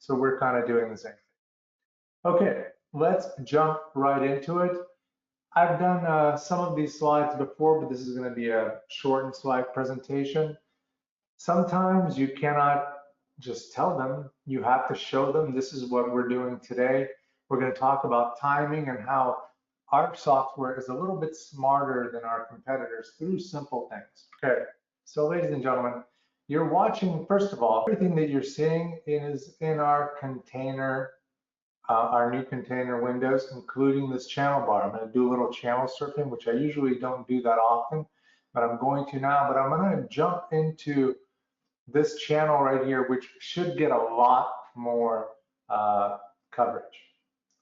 So we're kind of doing the same thing. Okay, let's jump right into it. I've done some of these slides before, but this is going to be a shortened slide presentation. Sometimes you cannot just tell them, you have to show them. This is what we're doing today. We're going to talk about timing and how our software is a little bit smarter than our competitors through simple things. Okay, so ladies and gentlemen, you're watching, first of all, everything that you're seeing is in our container, our new container windows, including this channel bar. I'm going to do a little channel surfing, which I usually don't do that often, but I'm going to now. But I'm going to jump into this channel right here, which should get a lot more coverage.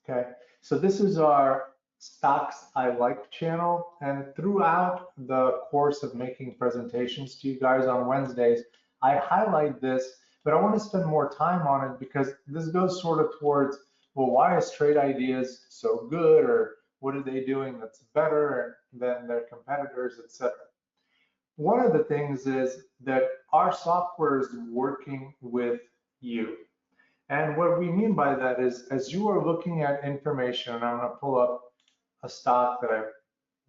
Okay, so this is our Stocks I Like channel, and throughout the course of making presentations to you guys on Wednesdays, I highlight this, but I want to spend more time on it because this goes sort of towards, well, why is Trade Ideas so good, or what are they doing that's better than their competitors, etc. One of the things is that our software is working with you. And what we mean by that is, as you are looking at information, and I'm going to pull up a stock that I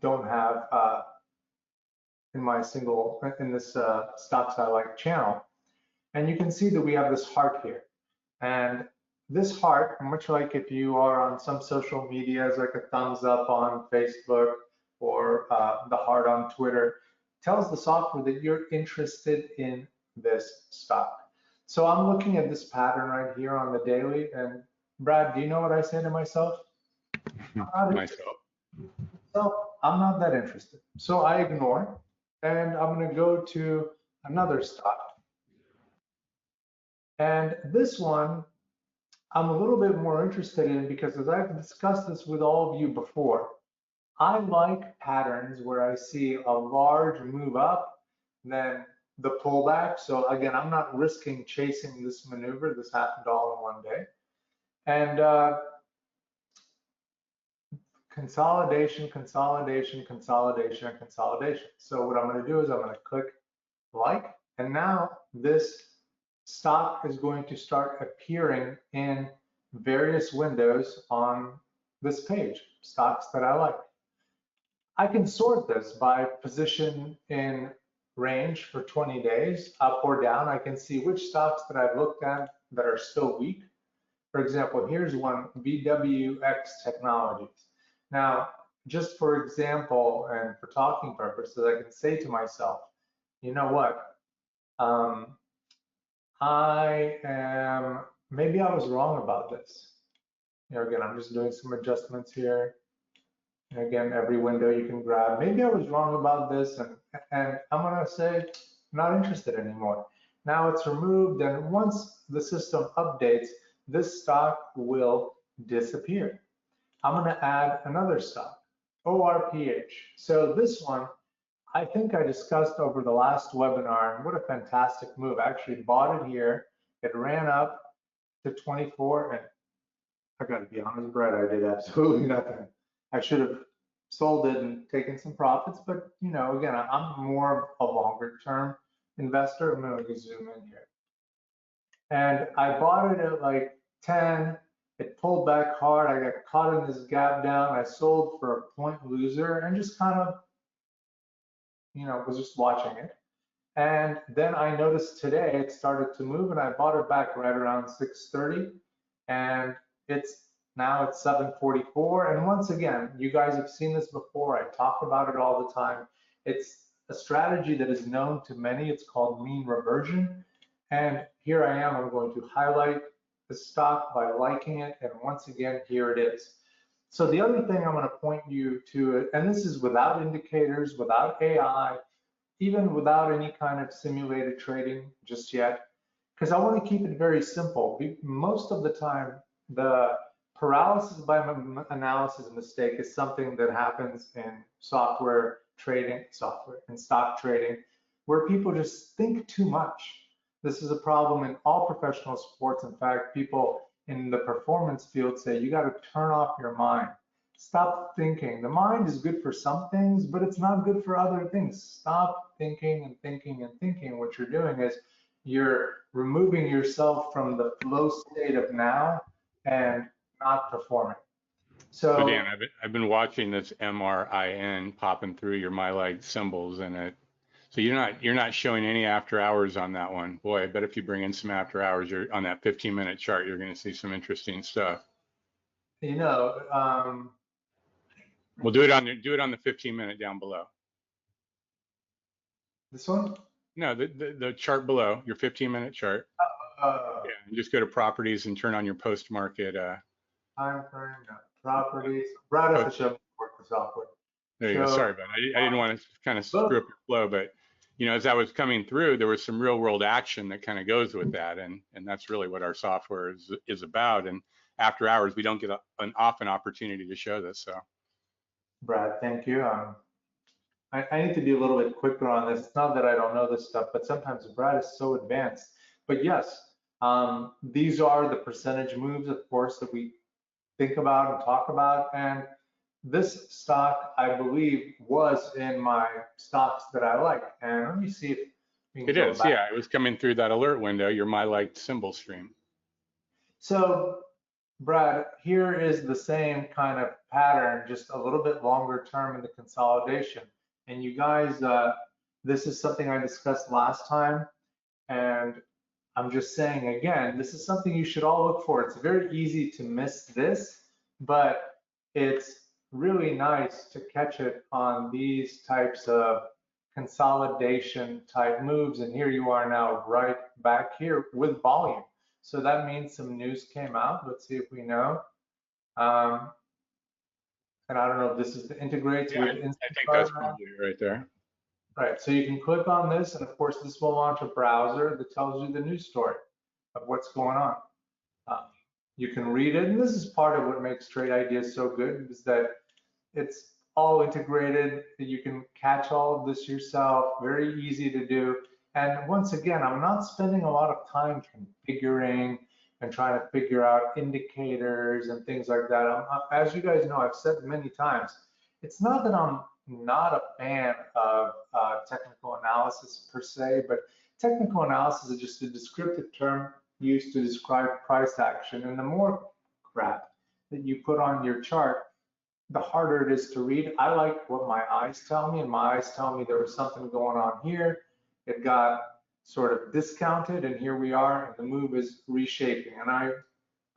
don't have in this Stocks I Like channel, and you can see that we have this heart here. And this heart, much like if you are on some social media, is like a thumbs up on Facebook or the heart on Twitter, tells the software that you're interested in this stock. So I'm looking at this pattern right here on the daily, and Brad, do you know what I say to myself? Myself. So I'm not that interested. So I ignore, and I'm going to go to another stock. And this one, I'm a little bit more interested in because, as I've discussed this with all of you before, I like patterns where I see a large move up, then the pullback. So again, I'm not risking chasing this maneuver. This happened all in one day. And consolidation, consolidation, consolidation, and consolidation. So what I'm going to do is I'm going to click like, and now this stock is going to start appearing in various windows on this page, stocks that I like. I can sort this by position in range for 20 days, up or down. I can see which stocks that I've looked at that are still weak. For example, here's one, BWX Technologies. Now, just for example, and for talking purposes, I can say to myself, you know what? Maybe I was wrong about this. You know, again, I'm just doing some adjustments here. And again, every window you can grab. Maybe I was wrong about this, and I'm gonna say, not interested anymore. Now it's removed, and once the system updates, this stock will disappear. I'm gonna add another stock, ORPH. So this one, I think I discussed over the last webinar, and what a fantastic move. I actually bought it here. It ran up to 24, and I gotta be honest, Brett, I did absolutely nothing. I should have sold it and taken some profits, but you know, again, I'm more of a longer term investor. I'm gonna zoom in here. And I bought it at like 10, it pulled back hard, I got caught in this gap down, I sold for a point loser and just kind of, you know, was just watching it. And then I noticed today it started to move, and I bought it back right around 6:30, and now it's 7:44. And once again, you guys have seen this before. I talk about it all the time. It's a strategy that is known to many. It's called mean reversion. And here I am. I'm going to highlight the stock by liking it. And once again, here it is. So the other thing I'm going to point you to, and this is without indicators, without AI, even without any kind of simulated trading just yet, because I want to keep it very simple. Most of the time, the paralysis by analysis mistake is something that happens in software trading, in stock trading, where people just think too much. This is a problem in all professional sports. In fact, people in the performance field say you got to turn off your mind. Stop thinking. The mind is good for some things, but it's not good for other things. Stop thinking and thinking and thinking. What you're doing is you're removing yourself from the flow state of now and not performing. So Dan, So, I've been watching this MRIN popping through your my leg symbols and it. So you're not showing any after hours on that one. Boy, I bet if you bring in some after hours, you're on that 15-minute chart, you're going to see some interesting stuff. you know, We'll do it on the 15-minute down below. this one, No, the chart below, your 15-minute chart. uh, Yeah, and just go to properties and turn on your post market. time frame, no, properties. Brad has to show me work the software. There you go. So, Sorry, but I didn't want to kind of both. screw up your flow, but as that was coming through, there was some real world action that kind of goes with that, and that's really what our software is about. And after hours, we don't get an often opportunity to show this. So, Brad, thank you. I need to be a little bit quicker on this. It's not that I don't know this stuff, but sometimes Brad is so advanced. But yes, these are the percentage moves, of course, that we think about and talk about. And this stock, I believe, was in my stocks that I like. And let me see if we can it go is, back. yeah. It was coming through that alert window, your my liked symbol stream. So, Brad, here is the same kind of pattern, just a little bit longer term in the consolidation. And you guys, this is something I discussed last time, and I'm just saying again, this is something you should all look for. It's very easy to miss this, but it's really nice to catch it on these types of consolidation type moves. And here you are now right back here with volume. So that means some news came out. Let's see if we know. And I don't know if this is the integrates Yeah, with I think Instacart. that's probably it right there. Right, so you can click on this, and of course, this will launch a browser that tells you the news story of what's going on. You can read it, and this is part of what makes Trade Ideas so good, is that it's all integrated, that you can catch all of this yourself, very easy to do. And once again, I'm not spending a lot of time configuring and trying to figure out indicators and things like that. As you guys know, I've said many times, it's not that I'm not a fan of technical analysis per se, but technical analysis is just a descriptive term used to describe price action. And the more crap that you put on your chart, the harder it is to read. I like what my eyes tell me, and my eyes tell me there was something going on here. It got sort of discounted, and here we are, and the move is reshaping. And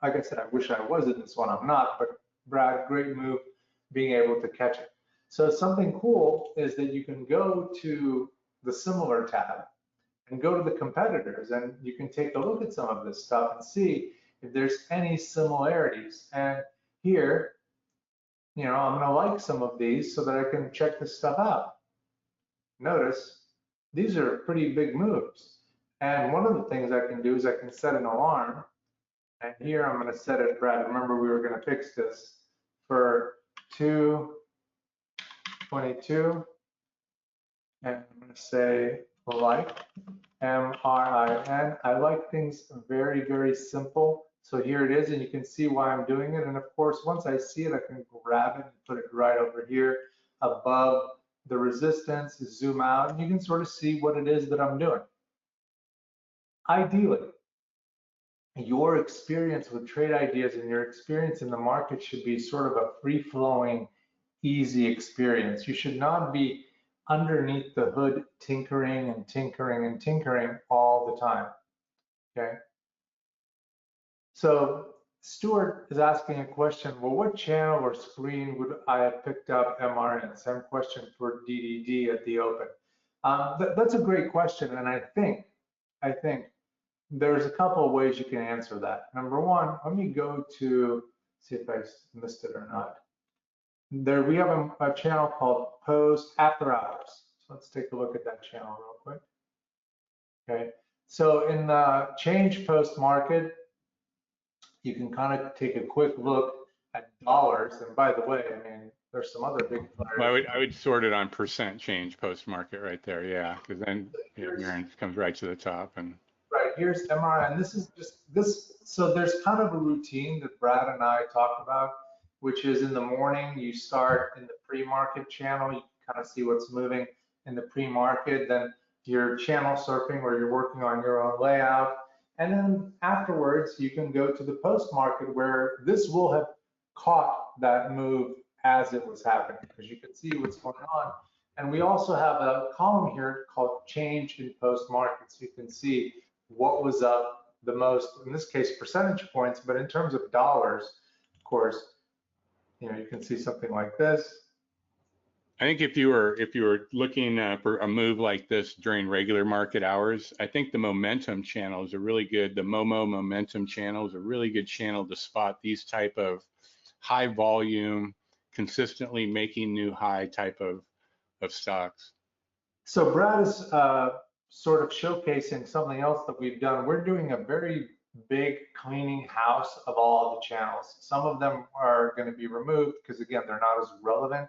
like I said, I wish I was in this one. I'm not, but Brad, great move being able to catch it. So something cool is that you can go to the similar tab and go to the competitors, and you can take a look at some of this stuff and see if there's any similarities. And here, I'm gonna like some of these so that I can check this stuff out. Notice, these are pretty big moves. And one of the things I can do is I can set an alarm. And here I'm gonna set it, Brad, remember we were gonna fix this for 2:22. And I'm gonna say like, MRIN. I like things very, very simple. So here it is, and you can see why I'm doing it. And of course, once I see it, I can grab it and put it right over here above the resistance, zoom out, and you can sort of see what it is that I'm doing. Ideally, your experience with Trade Ideas and your experience in the market should be sort of a free-flowing, easy experience. You should not be underneath the hood tinkering and tinkering and tinkering all the time, okay? So Stuart is asking a question, well, what channel or screen would I have picked up MRN? Same question for DDD at the open. That's a great question, and I think there's a couple of ways you can answer that. Number one, let me go to, see if I missed it or not. There, we have a channel called Post After Hours. So let's take a look at that channel real quick. Okay, so in the change post market, you can kind of take a quick look at dollars. And by the way, I mean, there's some other big players. Well, I would sort it on percent change post market right there, yeah, because then Maren comes right to the top. And right, here's MRI, and this is just this. So there's kind of a routine that Brad and I talk about, which is in the morning, you start in the pre-market channel, you can kind of see what's moving in the pre-market. Then your channel surfing or you're working on your own layout. And then afterwards, you can go to the post market where this will have caught that move as it was happening, because you can see what's going on. And we also have a column here called change in post market. So you can see what was up the most, in this case, percentage points, but in terms of dollars, of course, you know, you can see something like this. I think if you were looking for a move like this during regular market hours, I think the momentum channel is a really good, the Momo momentum channel is a really good channel to spot these type of high volume, consistently making new high type of stocks. So Brad is sort of showcasing something else that we've done. We're doing a very big cleaning house of all the channels. Some of them are going to be removed because, again, they're not as relevant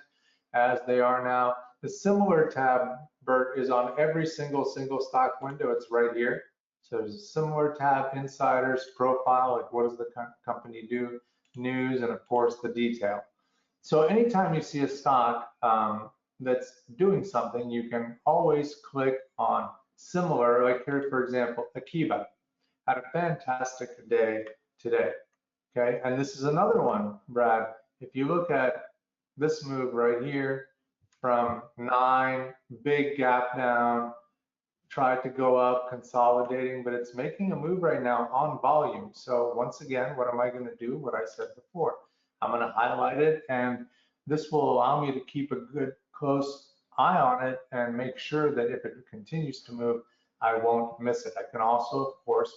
as they are now. The similar tab, Bert, is on every single stock window. It's right here. So there's a similar tab, insiders, profile, like what does the company do, news, and of course the detail. So anytime you see a stock that's doing something, you can always click on similar, like here, for example, Akiba had a fantastic day today, okay? And this is another one, Brad. If you look at this move right here from 9, big gap down, tried to go up, consolidating, but it's making a move right now on volume. So once again, what am I going to do? What I said before, I'm going to highlight it, and this will allow me to keep a good close eye on it and make sure that if it continues to move, I won't miss it. I can also, of course,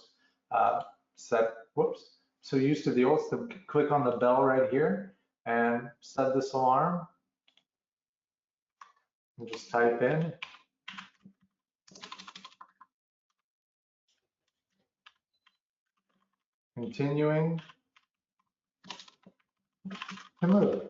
set, whoops, so used to the old stuff, click on the bell right here and set this alarm. And just type in continuing to move.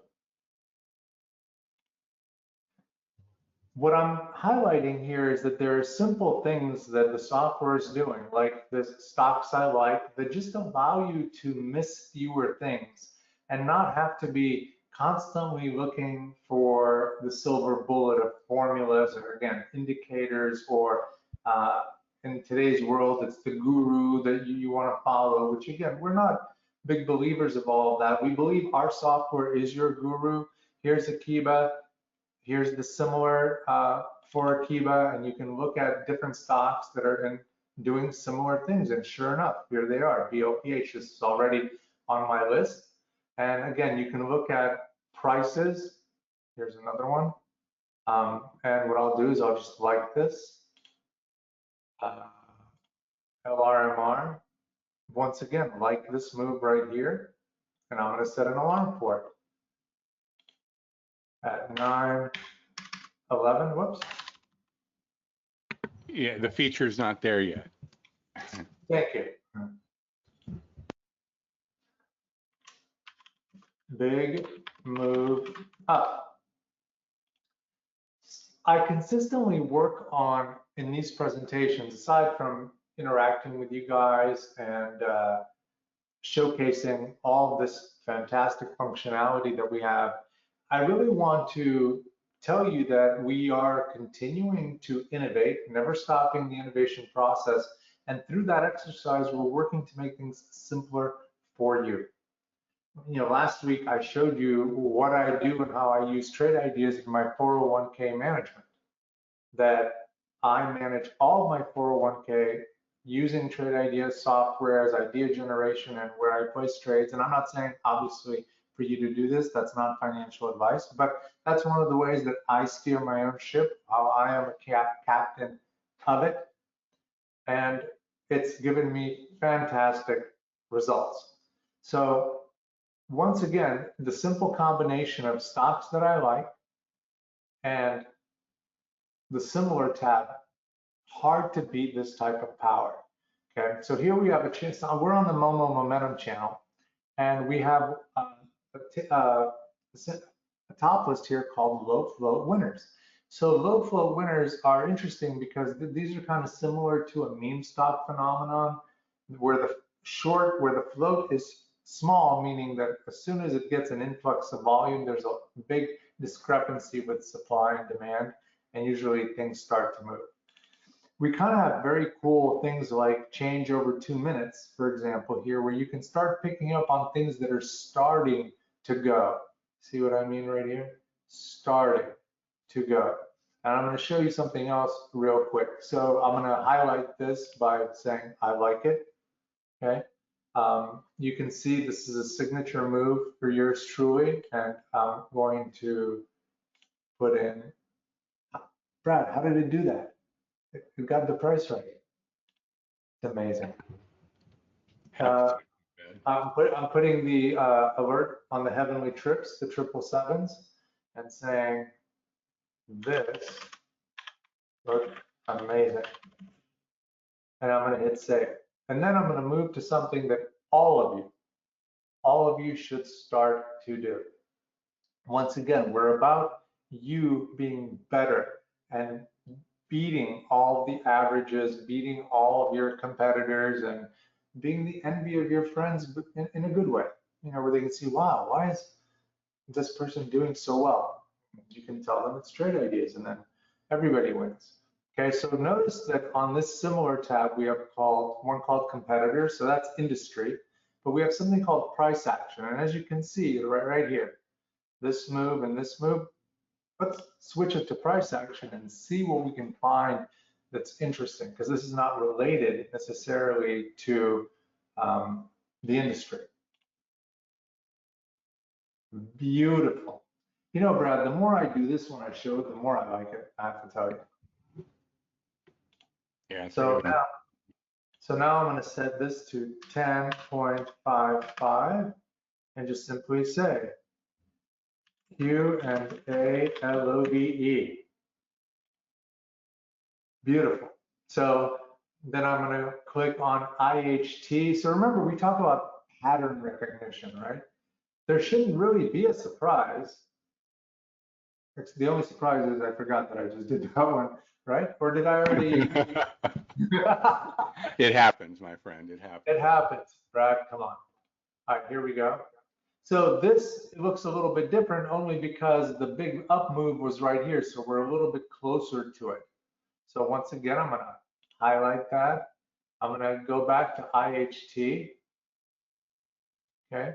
What I'm highlighting here is that there are simple things that the software is doing, like the stocks I like, that just allow you to miss fewer things and not have to be constantly looking for the silver bullet of formulas or, again, indicators, or in today's world, it's the guru that you want to follow, which, again, we're not big believers of all of that. We believe our software is your guru. Here's Akiba. Here's the similar for Akiba, and you can look at different stocks that are doing similar things. And sure enough, here they are. BOPH, this is already on my list. And again, you can look at prices. Here's another one. And what I'll do is I'll just like this. LRMR. Once again, like this move right here. And I'm going to set an alarm for it. At 9:11, whoops. Yeah, the feature's not there yet. Thank you. Big move up. I consistently work on, in these presentations, aside from interacting with you guys and showcasing all of this fantastic functionality that we have, I really want to tell you that we are continuing to innovate, never stopping the innovation process. And through that exercise, we're working to make things simpler for you. You know, last week I showed you what I do and how I use trade ideas in my 401k management. That I manage all of my 401k using trade ideas software as idea generation and where I place trades. And I'm not saying, obviously, for you to do this, that's not financial advice, but that's one of the ways that I steer my own ship, how I am a captain of it. And it's given me fantastic results. So once again, the simple combination of stocks that I like and the similar tab, hard to beat this type of power. Okay, so here we have a chance. We're on the Momo Momentum channel, and we have a top list here called low float winners. So low float winners are interesting because these are kind of similar to a meme stock phenomenon, where the float is small, meaning that as soon as it gets an influx of volume, there's a big discrepancy with supply and demand, and usually things start to move. we kind of have very cool things like change over 2 minutes, for example, here, where you can start picking up on things that are starting to go. See what I mean right here? Starting to go. And I'm going to show you something else real quick. So I'm going to highlight this by saying, I like it. Okay. You can see this is a signature move for yours truly. And I'm going to put in, Brad, how did it do that? It got the price right. It's amazing. I'm putting the alert on the heavenly trips, the 777s, and saying, this looks amazing. And I'm going to hit save. And then I'm going to move to something that all of you should start to do. Once again, we're about you being better and beating all the averages, beating all of your competitors, and being the envy of your friends in a good way, you know, where they can see, wow, why is this person doing so well? You can tell them it's trade ideas, and then everybody wins. Okay, so notice that on this similar tab, we have one called competitors, so that's industry, but we have something called price action. And as you can see right here, this move and this move, let's switch it to price action and see what we can find that's interesting, because this is not related necessarily to the industry. Beautiful. You know, Brad, the more I do this when I show it, the more I like it, I have to tell you. Yeah. So now I'm going to set this to 10.55 and just simply say QNALOVE. Beautiful. So then I'm going to click on IHT. So remember, we talk about pattern recognition, right? There shouldn't really be a surprise. The only surprise is I forgot that I just did that one, right? Or did I already? It happens, my friend. It happens. It happens, Brad. Come on. All right, here we go. So this looks a little bit different only because the big up move was right here. So we're a little bit closer to it. So once again, I'm going to highlight that. I'm going to go back to IHT. Okay.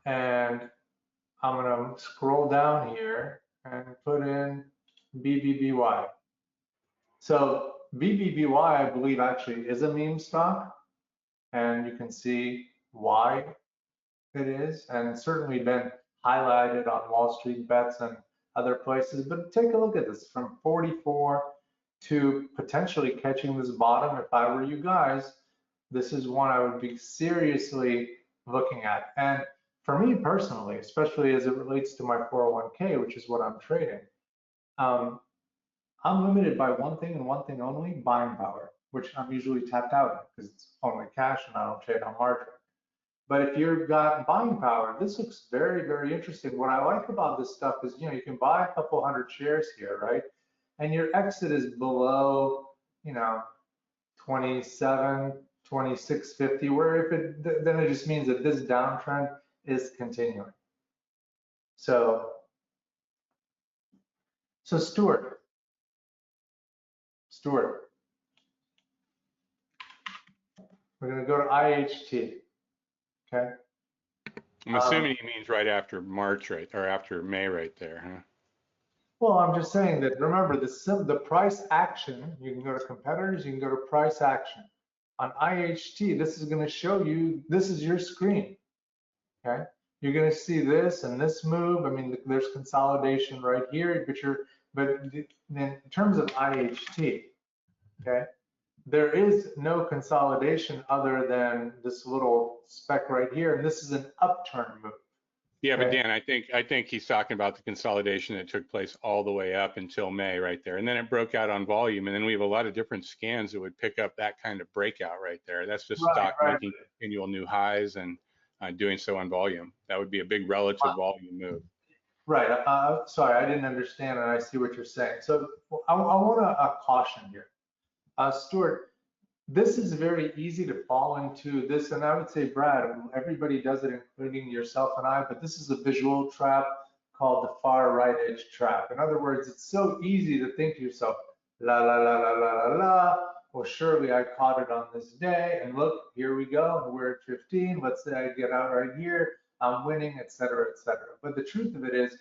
And I'm going to scroll down here and put in BBBY. So BBBY, I believe, actually is a meme stock. And you can see why it is, and certainly been highlighted on Wall Street Bets and other places. But take a look at this, from 44 to potentially catching this bottom. If I were you guys, this is one I would be seriously looking at. And for me personally, especially as it relates to my 401k, which is what I'm trading, I'm limited by one thing and one thing only, buying power, which I'm usually tapped out in because it's only cash and I don't trade on margin. But if you've got buying power, this looks very, very interesting. What I like about this stuff is, you know, you can buy a couple hundred shares here, right? And your exit is below, you know, 27, 26.50, where if it, then it just means that this downtrend is continuing. So Stuart, we're going to go to IHT. Okay. I'm assuming he means right after March, right, or after May, right there, huh? Well, I'm just saying that, remember, the price action, you can go to competitors, you can go to price action. On IHT, this is going to show you, this is your screen, okay? You're going to see this and this move. I mean, there's consolidation right here, but in terms of IHT, okay, there is no consolidation other than this little speck right here, and this is an upturn move. Yeah, but Dan, I think he's talking about the consolidation that took place all the way up until May right there. And then it broke out on volume. And then we have a lot of different scans that would pick up that kind of breakout right there. That's just stock making continual new highs and doing so on volume. That would be a big relative volume move. Right. Sorry, I didn't understand, and I see what you're saying. So I want a caution here. Stuart, this is very easy to fall into this, and I would say, Brad, everybody does it, including yourself and I, but this is a visual trap called the far right edge trap. In other words, it's so easy to think to yourself, la, la, la, la, la, la, la. Well, surely I caught it on this day. And look, here we go. And we're at 15. Let's say I get out right here. I'm winning, et cetera, et cetera. But the truth of it is,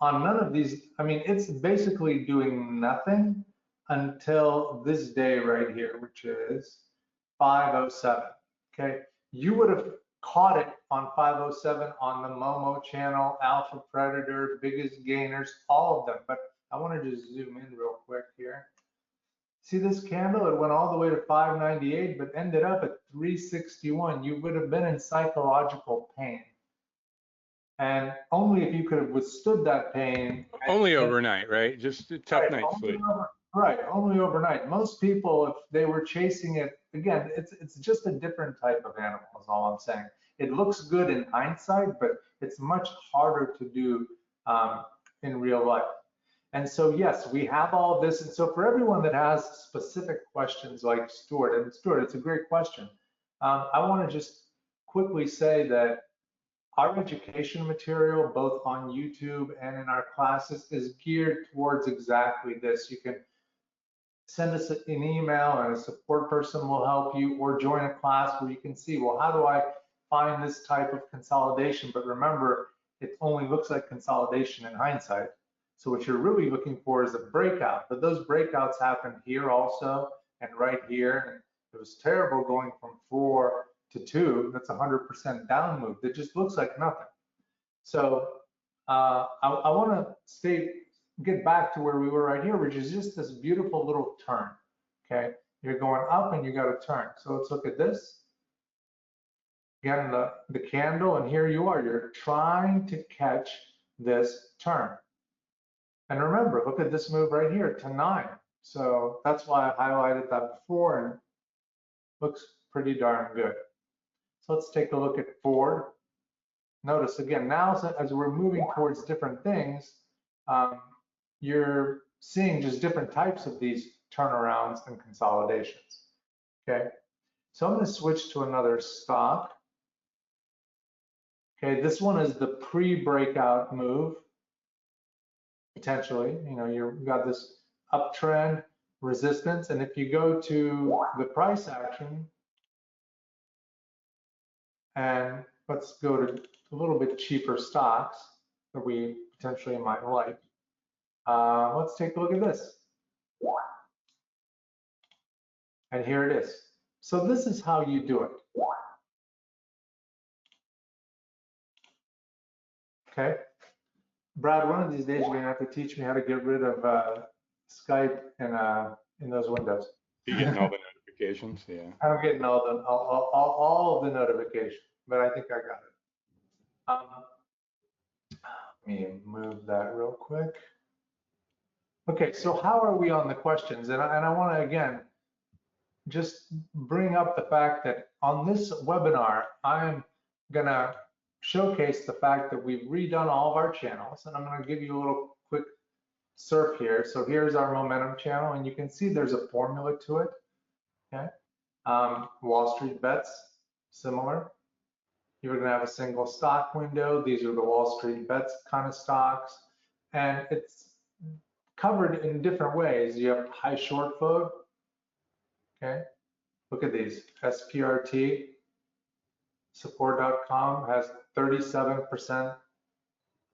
on none of these, I mean, it's basically doing nothing until this day right here, which is 507. Okay. You would have caught it on 507 on the Momo channel, Alpha Predator, Biggest Gainers, all of them. But I want to just zoom in real quick here. See this candle? It went all the way to 598, but ended up at 361. You would have been in psychological pain. And only if you could have withstood that pain. Only overnight, right? Just a tough night's sleep. Right, only overnight. Most people, if they were chasing it, again, it's just a different type of animal, is all I'm saying. It looks good in hindsight, but it's much harder to do in real life. And so, yes, we have all this. And so for everyone that has specific questions like Stuart, and Stuart, it's a great question. I want to just quickly say that our education material, both on YouTube and in our classes, is geared towards exactly this. You can send us an email and a support person will help you, or join a class where you can see, well, how do I find this type of consolidation? But remember, it only looks like consolidation in hindsight. So what you're really looking for is a breakout. But those breakouts happened here also and right here. And it was terrible going from 4 to 2. That's 100% down move. It just looks like nothing. So I want to get back to where we were right here, which is just this beautiful little turn. Okay, you're going up and you got to turn. So let's look at this. Again, the candle, and here you are. You're trying to catch this turn. And remember, look at this move right here to 9. So that's why I highlighted that before, and looks pretty darn good. So let's take a look at Ford. Notice again, now as we're moving towards different things, you're seeing just different types of these turnarounds and consolidations. Okay, so I'm going to switch to another stock. Okay, this one is the pre-breakout move. Potentially, you know, you've got this uptrend resistance, and if you go to the price action, and let's go to a little bit cheaper stocks that we potentially might like. Let's take a look at this. And here it is. So this is how you do it. Okay. Brad, one of these days you're gonna have to teach me how to get rid of Skype in those windows. You're getting all the notifications, yeah. I'm getting all of the notifications, but I think I got it. Let me move that real quick. Okay, so how are we on the questions? And I want to again just bring up the fact that on this webinar, I'm gonna showcase the fact that we've redone all of our channels, and I'm gonna give you a little quick surf here. So here's our momentum channel, and you can see there's a formula to it. Okay, Wall Street bets, similar. You're gonna have a single stock window. These are the Wall Street bets kind of stocks, and it's covered in different ways. You have high short float. Okay, look at these. SPRT, support.com has 37%.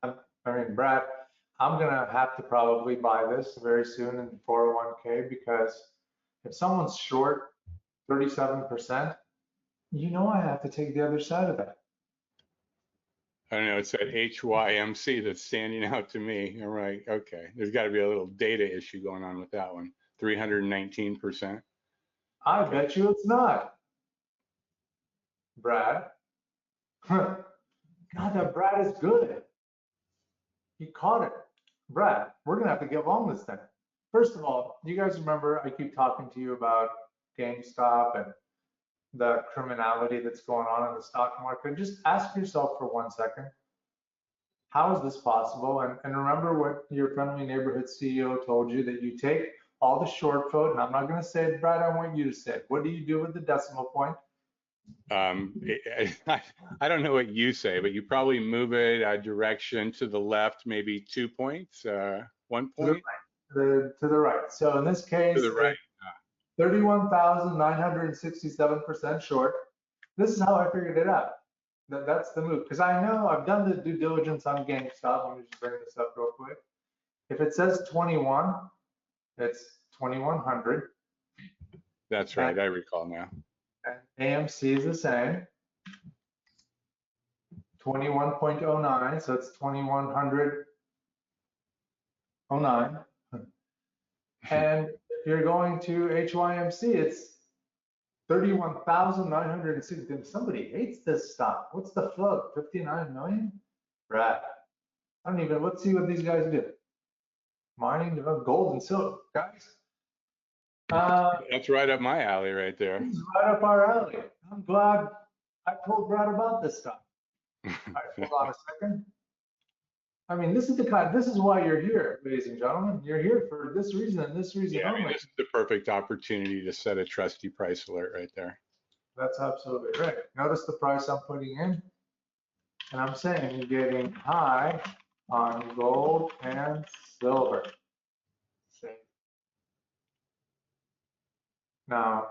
I mean, Brad, I'm gonna have to probably buy this very soon in 401k, because if someone's short 37%, you know I have to take the other side of that. I don't know, it's that HYMC that's standing out to me. All right, okay. There's got to be a little data issue going on with that one. 319%. I bet you it's not. Brad. God, that Brad is good. He caught it. Brad, we're gonna have to get on this thing. First of all, you guys remember I keep talking to you about GameStop and the criminality that's going on in the stock market. Just ask yourself for 1 second, how is this possible? And remember what your friendly neighborhood CEO told you, that you take all the short float, and I'm not going to say it, Brad, I want you to say it. What do you do with the decimal point? I don't know what you say, but you probably move it a direction to the left, maybe 2 points, 1 point. to the right. So in this case, To the right. 31,967% short. This is how I figured it out. That's the move. Because I know I've done the due diligence on GameStop. Let me just bring this up real quick. If it says 21, it's 2100. That's right. I recall now. And AMC is the same. 21.09, so it's 2100.09. And if you're going to HYMC, it's 31,960. Somebody hates this stock. What's the float? 59 million? Right. I don't even, let's see what these guys do. Mining, gold and silver, guys. That's right up my alley right there. This is right up our alley. I'm glad I told Brad about this stuff. All right, hold on a second. I mean, this is why you're here, ladies and gentlemen. You're here for this reason and this reason Yeah, only. I mean, this is the perfect opportunity to set a trusty price alert right there. That's absolutely right. Notice the price I'm putting in. And I'm saying you're getting high on gold and silver. See? Now,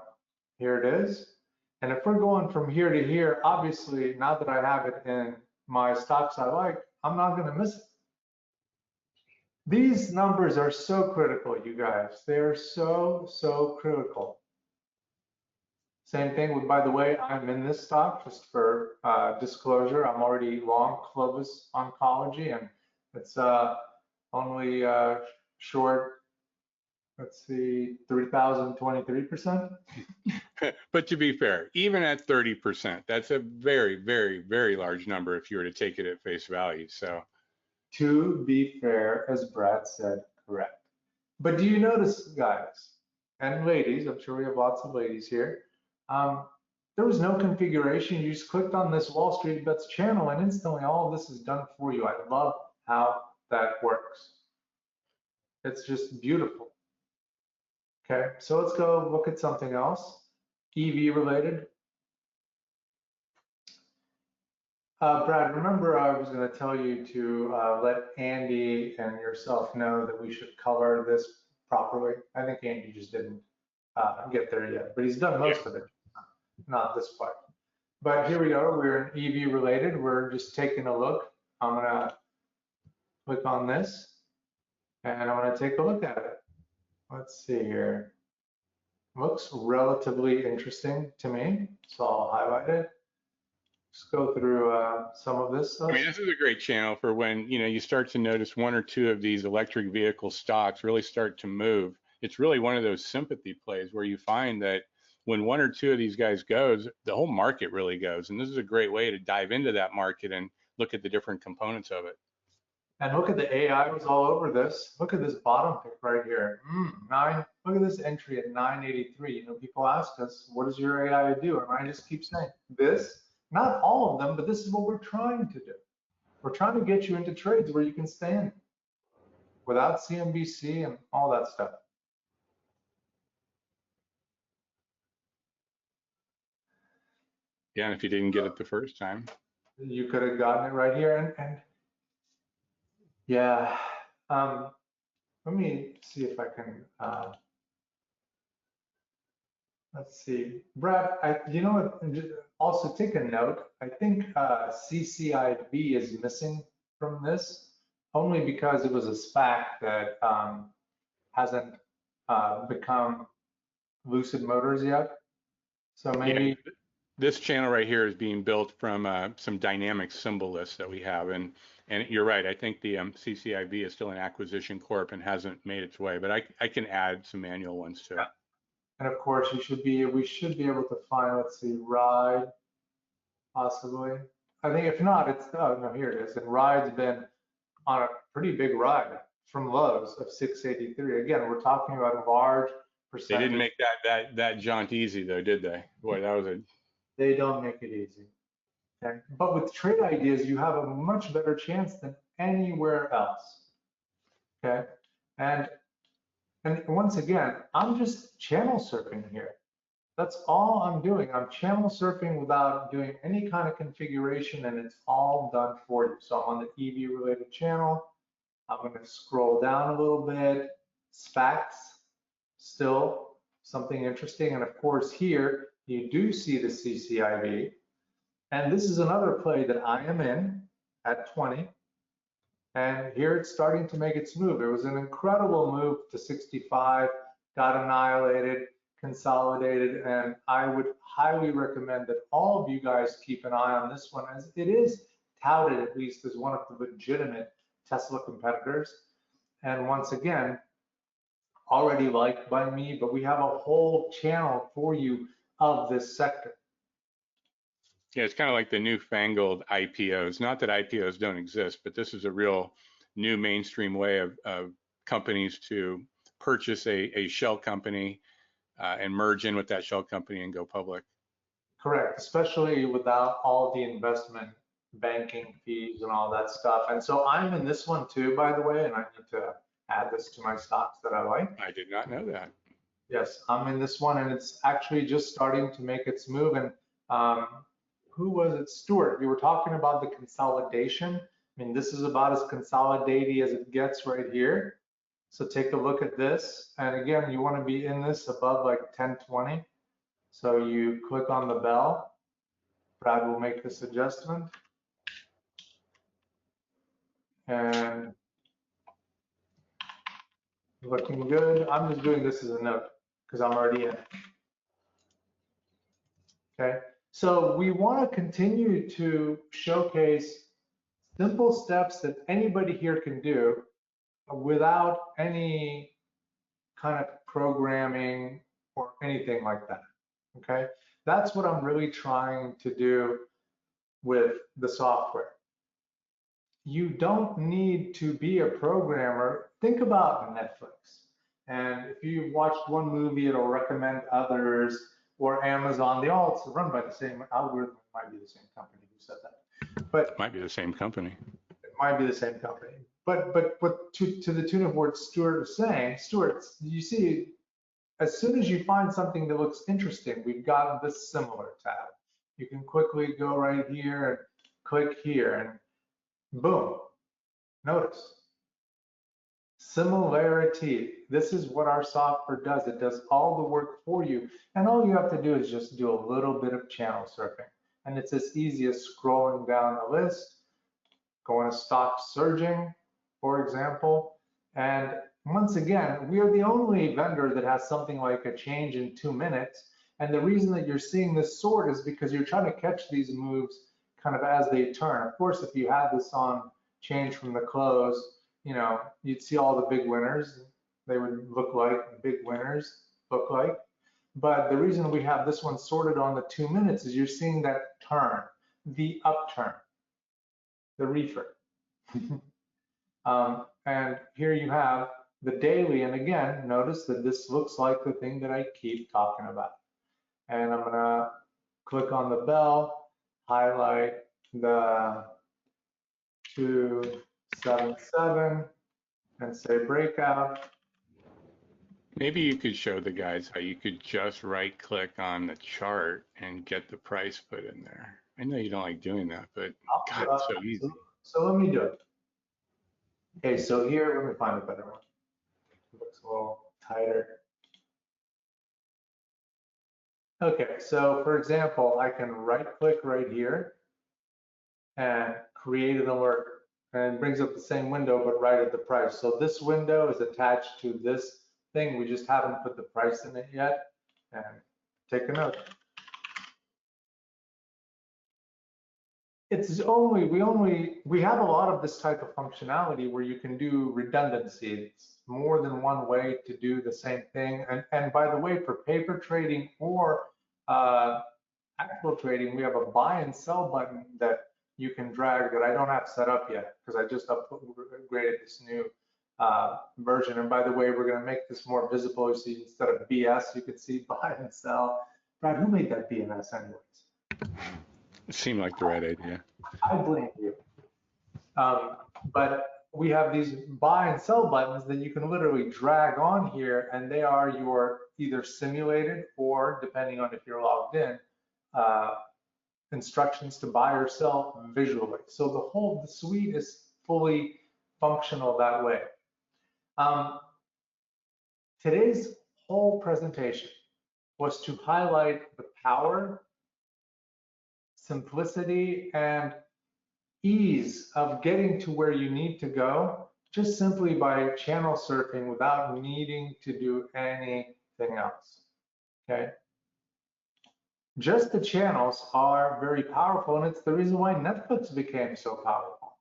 here it is. And if we're going from here to here, obviously, now that I have it in my stocks I like, I'm not going to miss it. These numbers are so critical, you guys. They're so critical. Same thing with, by the way, I'm in this stock, just for disclosure. I'm already long Clovis Oncology, and it's only short, let's see, 3,023%. But to be fair, even at 30%, that's a very, very, very large number if you were to take it at face value. So, to be fair, as Brad said, correct. But do you notice, guys and ladies, I'm sure we have lots of ladies here, there was no configuration. You just clicked on this Wall Street Bets channel and instantly all of this is done for you. I love how that works. It's just beautiful. Okay, so let's go look at something else, EV related. Brad, remember I was going to tell you to let Andy and yourself know that we should color this properly. I think Andy just didn't get there yet, but he's done most of it, not this part. But here we go. We're in EV related. We're just taking a look. I'm going to click on this and I'm going to take a look at it. Let's see here. Looks relatively interesting to me, so I'll highlight it. Just go through some of this stuff. I mean, this is a great channel for when, you start to notice one or two of these electric vehicle stocks really start to move. It's really one of those sympathy plays where you find that when one or two of these guys goes, the whole market really goes. And this is a great way to dive into that market and look at the different components of it. And look at the AI was all over this. Look at this bottom pick right here. Look at this entry at 983. People ask us, what does your AI do? And I just keep saying this. Not all of them, but this is what we're trying to do. We're trying to get you into trades where you can stay in without CNBC and all that stuff. Yeah, and if you didn't get it the first time, you could have gotten it right here. And yeah, let me see if I can. Let's see, Brad. You know what? Also, take a note. I think CCIV is missing from this only because it was a SPAC that hasn't become Lucid Motors yet. So maybe. Yeah, this channel right here is being built from some dynamic symbol lists that we have, and you're right. I think the CCIV is still an acquisition corp and hasn't made its way, but I can add some manual ones to it. And of course, we should be able to find, let's see, Ride, possibly. I think if not, it's, oh no, here it is. And Ride's been on a pretty big ride from lows of 683. Again, we're talking about a large percentage. They didn't make that jaunt easy though, did they? Boy, that was a. They don't make it easy. Okay. But with trade ideas, you have a much better chance than anywhere else. Okay. And once again, I'm just channel surfing here. That's all I'm doing. I'm channel surfing without doing any kind of configuration, and it's all done for you. So I'm on the EV related channel. I'm going to scroll down a little bit, SPACs, still something interesting. And of course here, you do see the CCIV. And this is another play that I am in at 20. And here it's starting to make its move. It was an incredible move to 65, got annihilated, consolidated, and I would highly recommend that all of you guys keep an eye on this one, as it is touted at least as one of the legitimate Tesla competitors. And once again, already liked by me, but we have a whole channel for you of this sector. Yeah, it's kind of like the newfangled IPOs. Not that IPOs don't exist, but this is a real new mainstream way of companies to purchase a shell company and merge in with that shell company and go public. Correct, especially without all the investment banking fees and all that stuff. And so I'm in this one too, by the way, and I need to add this to my stocks that I like. I did not know that. Yes, I'm in this one, and it's actually just starting to make its move. And who was it? Stuart, you were talking about the consolidation. I mean, this is about as consolidated as it gets right here. So take a look at this. And again, you want to be in this above like 1020. So you click on the bell. Brad will make this adjustment. And looking good. I'm just doing this as a note because I'm already in. Okay. So we want to continue to showcase simple steps that anybody here can do without any kind of programming or anything like that. Okay. That's what I'm really trying to do with the software. You don't need to be a programmer. Think about Netflix. And if you've watched one movie, it'll recommend others, or Amazon. They all run by the same algorithm. It might be the same company who said that. But It might be the same company. It might be the same company. But to the tune of what Stuart was saying, Stuart, you see, as soon as you find something that looks interesting, we've got this similar tab. You can quickly go right here and click here, and boom, notice. Similarity. This is what our software does. It does all the work for you. And all you have to do is just do a little bit of channel surfing. And it's as easy as scrolling down the list, going to stock surging, for example. And once again, we are the only vendor that has something like a change in 2 minutes. And the reason that you're seeing this sort is because you're trying to catch these moves kind of as they turn. Of course, if you had this on change from the close, you know, you'd see all the big winners. They would look like big winners, look like. But the reason we have this one sorted on the 2 minutes is you're seeing that turn, the upturn, the reefer. And here you have the daily. And again, notice that this looks like the thing that I keep talking about. And I'm gonna click on the bell, highlight the 277 and say breakout. Maybe you could show the guys how you could just right click on the chart and get the price put in there. I know you don't like doing that, but God, it's so easy. So let me do it. Okay, so here, let me find a better one. It looks a little tighter. Okay, so for example, I can right click right here and create an alert, and it brings up the same window but right at the price. So this window is attached to this thing. We just haven't put the price in it yet. And take a note. It's only, we have a lot of this type of functionality where you can do redundancy. It's more than one way to do the same thing. And by the way, for paper trading or actual trading, we have a buy and sell button that you can drag that I don't have set up yet because I just upgraded this new version. And by the way, we're going to make this more visible. So instead of BS, you can see buy and sell. Brad, who made that BNS anyways? It seemed like the right idea. I blame you. But we have these buy and sell buttons that you can literally drag on here, and they are your either simulated or, depending on if you're logged in, instructions to buy or sell visually. So the suite is fully functional that way. Today's whole presentation was to highlight the power, simplicity, and ease of getting to where you need to go just simply by channel surfing without needing to do anything else. Okay? Just the channels are very powerful, and it's the reason why Netflix became so powerful.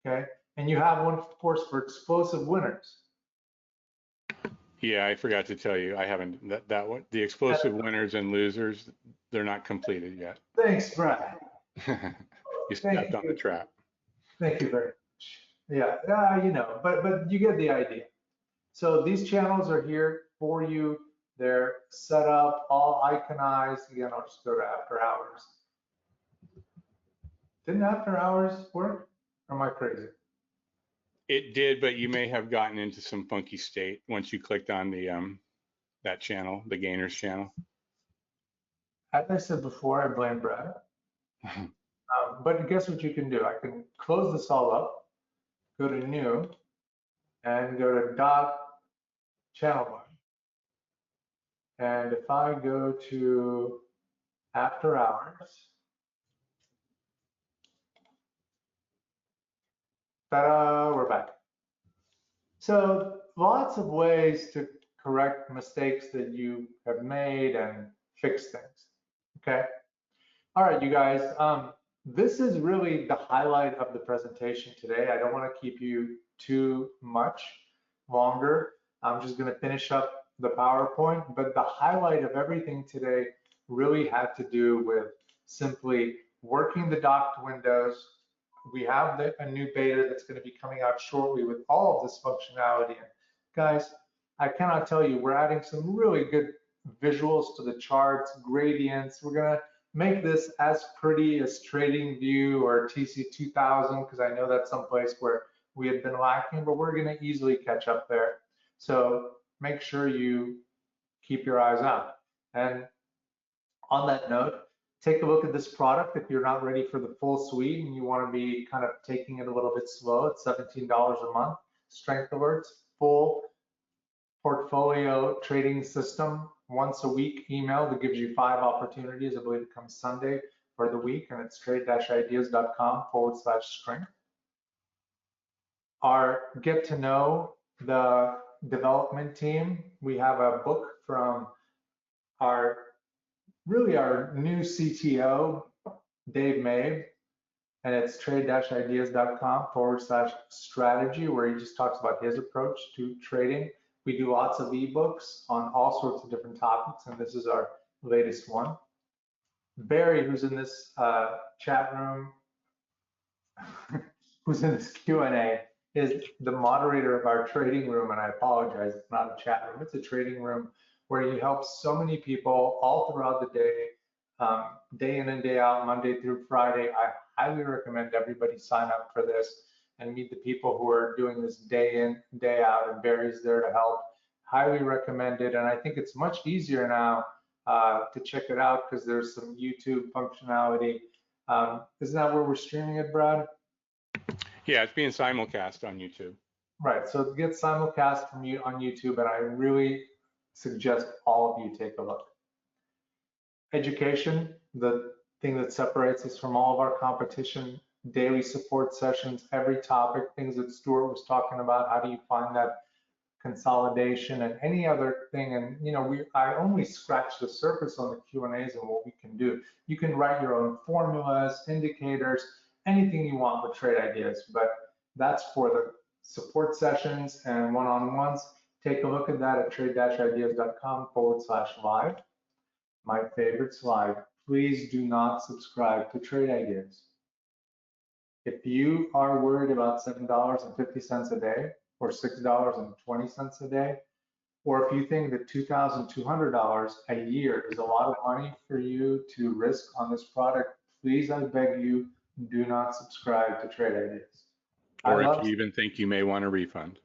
Okay? And you have one, of course, for explosive winners. Yeah, I forgot to tell you, I haven't, that one, the explosive winners and losers, they're not completed yet. Thanks, Brad. You stepped on the trap. Thank you very much. Yeah, you know, but you get the idea. So these channels are here for you. They're set up, all iconized. Again, I'll just go to after hours. Didn't after hours work? Or am I crazy? It did, but you may have gotten into some funky state once you clicked on the that channel, the gainers channel. As I said before, I blame Brad. But guess what you can do? I can close this all up, go to new, and go to dot channel bar. And if I go to after hours, ta-da, we're back. So lots of ways to correct mistakes that you have made and fix things, okay? All right, you guys, this is really the highlight of the presentation today. I don't want to keep you too much longer. I'm just going to finish up the PowerPoint, but the highlight of everything today really had to do with simply working the docked windows. We have a new beta that's going to be coming out shortly with all of this functionality. And guys, I cannot tell you, we're adding some really good visuals to the charts, gradients. We're going to make this as pretty as TradingView or TC2000, because I know that's someplace where we had been lacking, but we're going to easily catch up there. So make sure you keep your eyes out. And on that note, take a look at this product if you're not ready for the full suite and you want to be kind of taking it a little bit slow. It's $17 a month. Strength Alerts, full portfolio trading system, once a week email that gives you 5 opportunities. I believe it comes Sunday for the week, and it's trade-ideas.com/strength. Our get to know the development team. We have a book from our new CTO, Dave Mabe, and it's trade-ideas.com/strategy, where he just talks about his approach to trading. We do lots of ebooks on all sorts of different topics, and this is our latest one. Barry, who's in this chat room, who's in this Q&A, is the moderator of our trading room, and I apologize, it's not a chat room, it's a trading room where he helps so many people all throughout the day, day in and day out, Monday through Friday. I highly recommend everybody sign up for this and meet the people who are doing this day in, day out, and Barry's there to help. Highly recommend it, and I think it's much easier now to check it out because there's some YouTube functionality. Isn't that where we're streaming it, Brad? Yeah, it's being simulcast on YouTube. Right, so it gets simulcast from you on YouTube, and I really suggest all of you take a look. Education, the thing that separates us from all of our competition, daily support sessions, every topic, things that Stuart was talking about, how do you find that consolidation and any other thing. And you know, I only scratched the surface on the Q&As and what we can do. You can write your own formulas, indicators, anything you want with Trade Ideas, but that's for the support sessions and one-on-ones. Take a look at that at trade-ideas.com/live. My favorite slide. Please do not subscribe to Trade Ideas. If you are worried about $7.50 a day or $6.20 a day, or if you think that $2,200 a year is a lot of money for you to risk on this product, please, I beg you, do not subscribe to Trade Ideas. Or if you even think you may want a refund.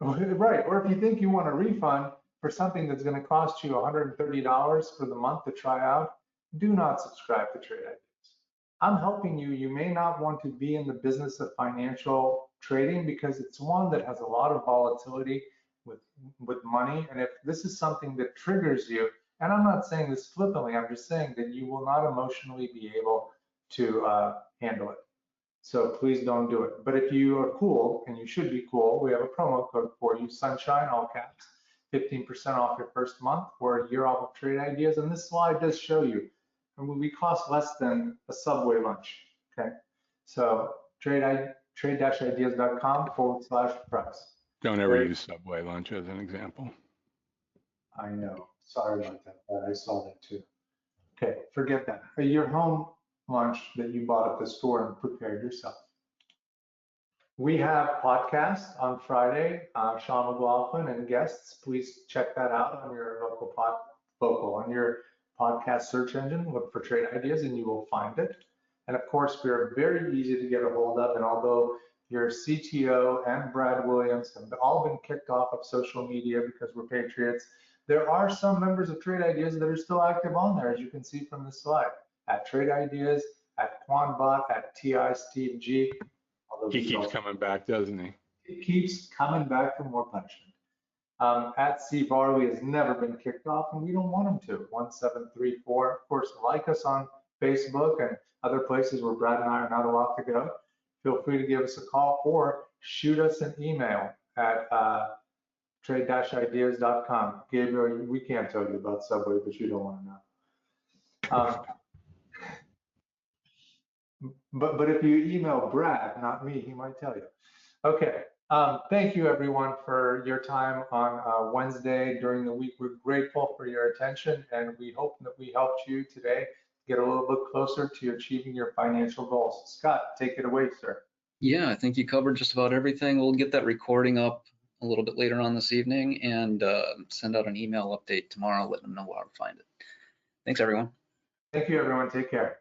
Right, or if you think you want a refund for something that's going to cost you $130 for the month to try out, do not subscribe to Trade Ideas. I'm helping you. You may not want to be in the business of financial trading because it's one that has a lot of volatility with money. And if this is something that triggers you, and I'm not saying this flippantly, I'm just saying that you will not emotionally be able to handle it. So please don't do it. But if you are cool, and you should be cool, we have a promo code for you, Sunshine, all caps, 15% off your first month or a year off of Trade Ideas. And this slide does show you, and we cost less than a Subway lunch, okay? So trade-ideas.com/price. Don't ever use Subway lunch as an example. I know, sorry about that, but I saw that too. Okay, forget that. Your home lunch that you bought at the store and prepared yourself. We have podcasts on Friday, Sean McLaughlin and guests. Please check that out on your on your podcast search engine. Look for Trade Ideas and you will find it. And of course, we're very easy to get a hold of. And although your CTO and Brad Williams have all been kicked off of social media because we're patriots, there are some members of Trade Ideas that are still active on there, as you can see from this slide, at Trade Ideas, at QuanBot, at TI Steve G. He keeps coming back, doesn't he? He keeps coming back for more punishment. At C Barley has never been kicked off, and we don't want him to. 1734. Of course, like us on Facebook and other places where Brad and I are not allowed to go. Feel free to give us a call or shoot us an email at trade-ideas.com. Gabriel, we can't tell you about Subway, but you don't want to know. But if you email Brad, not me, he might tell you. Okay. Thank you, everyone, for your time on Wednesday during the week. We're grateful for your attention, and we hope that we helped you today get a little bit closer to achieving your financial goals. Scott, take it away, sir. Yeah, I think you covered just about everything. We'll get that recording up a little bit later on this evening and send out an email update tomorrow, letting them know how to find it. Thanks, everyone. Thank you, everyone. Take care.